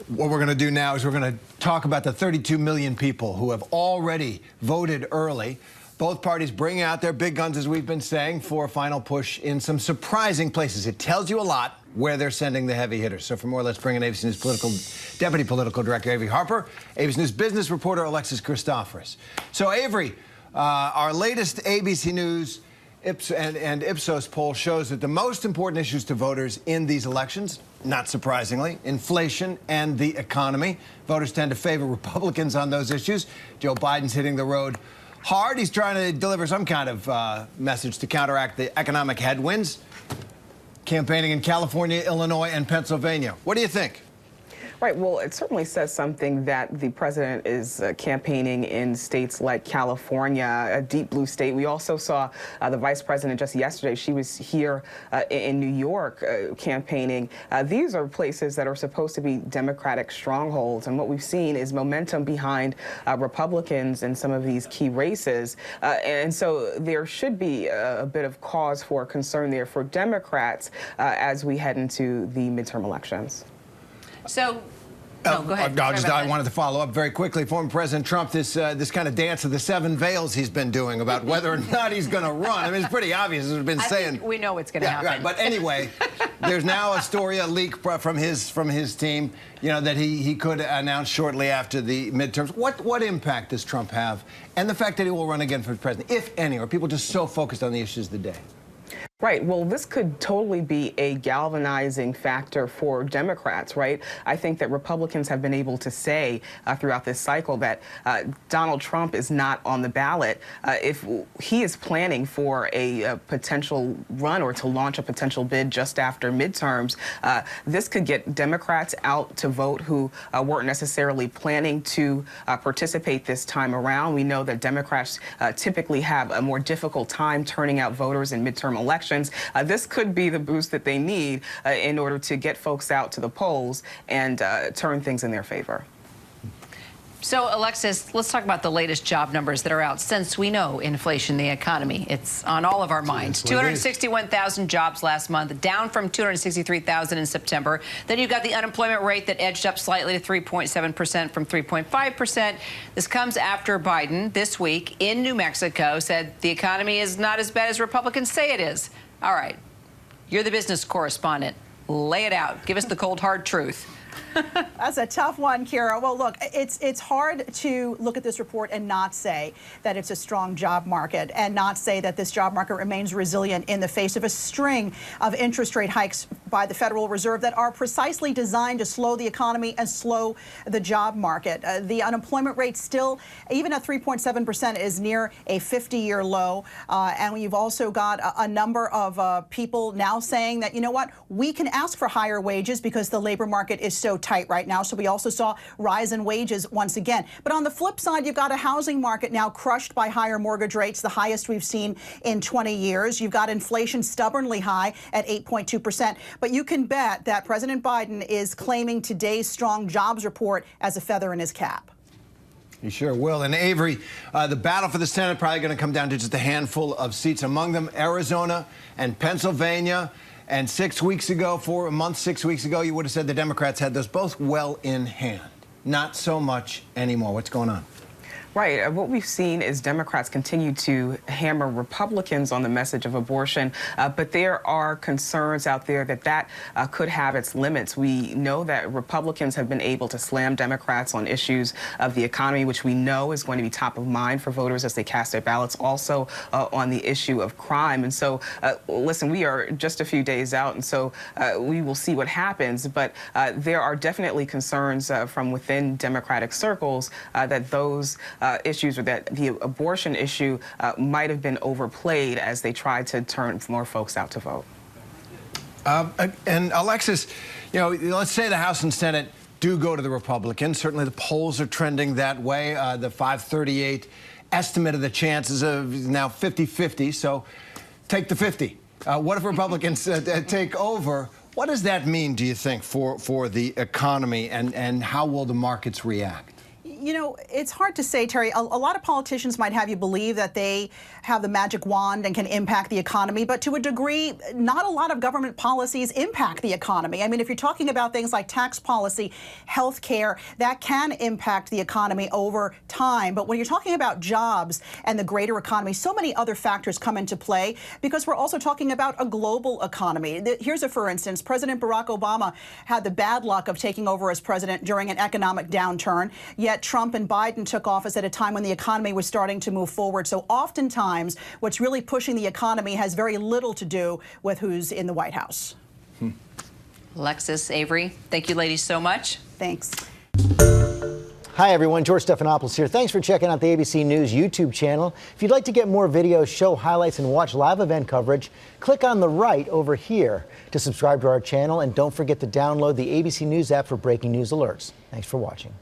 What we're going to do now is we're going to talk about the 32 million people who have already voted early. Both parties bringing out their big guns, as we've been saying, for a final push in some surprising places. It tells you a lot where they're sending the heavy hitters. So for more, let's bring in ABC News Deputy Political Director Averi Harper, ABC News business reporter Alexis Christoforous. So Averi, our latest ABC News and Ipsos poll shows that the most important issues to voters in these elections, not surprisingly, inflation and the economy. Voters tend to favor Republicans on those issues. Joe Biden's hitting the road hard. He's trying to deliver some kind of message to counteract the economic headwinds. Campaigning in California, Illinois, and Pennsylvania. What do you think? Right. Well, it certainly says something that the president is campaigning in states like California, a deep blue state. We also saw the vice president just yesterday. She was here in New York campaigning. These are places that are supposed to be Democratic strongholds. And what we've seen is momentum behind Republicans in some of these key races. And so there should be a bit of cause for concern there for Democrats as we head into the midterm elections. So, no, go ahead. I wanted to follow up very quickly. Former President Trump, this kind of dance of the seven veils he's been doing about whether or not he's going to run. I mean, it's pretty obvious. As we've been saying. Think we know what's going to happen. Right. But anyway, there's now a story, a leak from his team, you know, that he could announce shortly after the midterms. What impact does Trump have, and the fact that he will run again for president, if any? Or are people just so focused on the issues of the day? Right. Well, this could totally be a galvanizing factor for Democrats, right? I think that Republicans have been able to say throughout this cycle that Donald Trump is not on the ballot. If he is planning for a potential run or to launch a potential bid just after midterms, this could get Democrats out to vote who weren't necessarily planning to participate this time around. We know that Democrats typically have a more difficult time turning out voters in midterm elections. This could be the boost that they need in order to get folks out to the polls and turn things in their favor. So, Alexis, let's talk about the latest job numbers that are out. Since we know inflation, the economy, it's on all of our minds. 261,000 jobs last month, down from 263,000 in September. Then you've got the unemployment rate that edged up slightly to 3.7% from 3.5%. This comes after Biden this week in New Mexico said the economy is not as bad as Republicans say it is. All right. You're the business correspondent. Lay it out. Give us the cold, hard truth. That's a tough one, Kira. Well, look, it's hard to look at this report and not say that it's a strong job market and not say that this job market remains resilient in the face of a string of interest rate hikes by the Federal Reserve that are precisely designed to slow the economy and slow the job market. The unemployment rate still, even at 3.7%, is near a 50-year low. And you've also got a number of people now saying that, you know what, we can ask for higher wages because the labor market is so tight right now. So we also saw rise in wages once again. But on the flip side, you've got a housing market now crushed by higher mortgage rates, the highest we've seen in 20 years. You've got inflation stubbornly high at 8.2%. But you can bet that President Biden is claiming today's strong jobs report as a feather in his cap. You sure will. And Averi, the battle for the Senate probably going to come down to just a handful of seats, among them Arizona and Pennsylvania. And 6 weeks ago, 6 weeks ago, you would have said the Democrats had those both well in hand. Not so much anymore. What's going on? Right. What we've seen is Democrats continue to hammer Republicans on the message of abortion, but there are concerns out there that could have its limits. We know that Republicans have been able to slam Democrats on issues of the economy, which we know is going to be top of mind for voters as they cast their ballots, also on the issue of crime. And so, listen, we are just a few days out, and so we will see what happens. But there are definitely concerns from within Democratic circles that those issues, or that the abortion issue might have been overplayed as they tried to turn more folks out to vote. And Alexis, you know, let's say the House and Senate do go to the Republicans. Certainly the polls are trending that way. The 538 estimate of the chances of now 50-50. So take the 50. What if Republicans take over? What does that mean, do you think, for the economy, and how will the markets react? You You know, it's hard to say, Terry. A lot of politicians might have you believe that they have the magic wand and can impact the economy, but to a degree, not a lot of government policies impact the economy. I mean, if you're talking about things like tax policy, health care, that can impact the economy over time. But when you're talking about jobs and the greater economy, so many other factors come into play because we're also talking about a global economy. Here's a for instance. President Barack Obama had the bad luck of taking over as president during an economic downturn, yet Trump and Biden took office at a time when the economy was starting to move forward. So oftentimes, what's really pushing the economy has very little to do with who's in the White House. Alexis, Averi, thank you ladies so much. Thanks. Hi, everyone. George Stephanopoulos here. Thanks for checking out the ABC News YouTube channel. If you'd like to get more videos, show highlights, and watch live event coverage, click on the right over here to subscribe to our channel. And don't forget to download the ABC News app for breaking news alerts. Thanks for watching.